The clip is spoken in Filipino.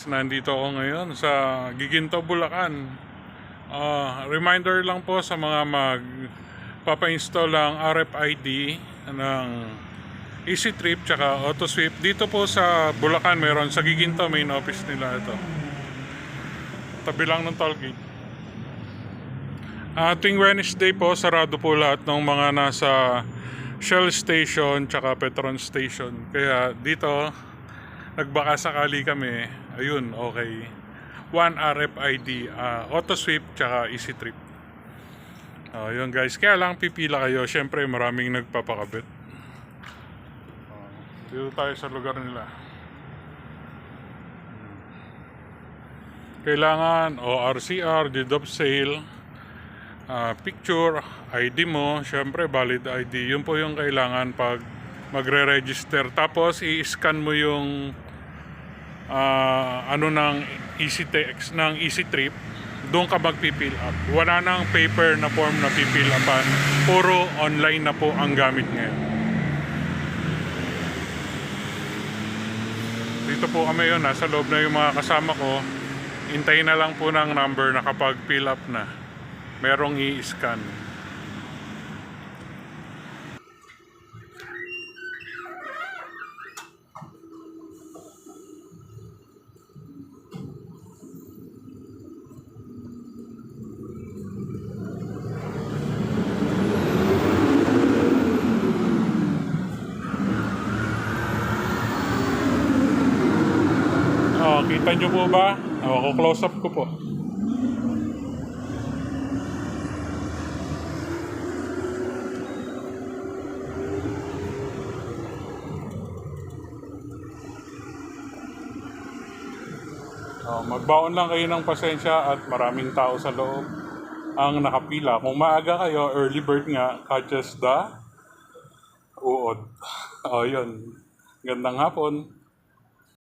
guys, nandito ako ngayon sa Giginto, Bulacan. Reminder lang po sa mga magpapa-install ng RFID ng EasyTrip tsaka AutoSweep. Dito po sa Bulacan, mayroon sa Giginto, main office nila ito. Tabi lang ng toll gate. Tuwing Wednesday po, sarado po lahat ng mga nasa Shell Station tsaka Petron Station. Kaya dito, nagbaka sakali kami, ayun, okay. One RFID, AutoSweep tsaka EasyTrip. Yun guys, kaya lang pipila kayo. Syempre maraming nagpapakabit. Dito tayo sa lugar nila. Kailangan ORCR, deed of sale, picture, ID mo, syempre valid ID. Yun po yung kailangan pag magre-register. Tapos i-scan mo yung ng EasyTex ng EasyTrip, doon ka magpipill up. Wala nang paper na form na pipill upan. Puro online na po ang gamit ngayon. Dito po kami yun, nasa loob na yung mga kasama ko. Hintayin na lang po ng number na kapag fill up na, merong i-scan. Kita nyo po ba? Close up ko po. Magbaon lang kayo ng pasensya at maraming tao sa loob ang nakapila. Kung maaga kayo, early bird nga, catches the uod. Yun. Gandang hapon.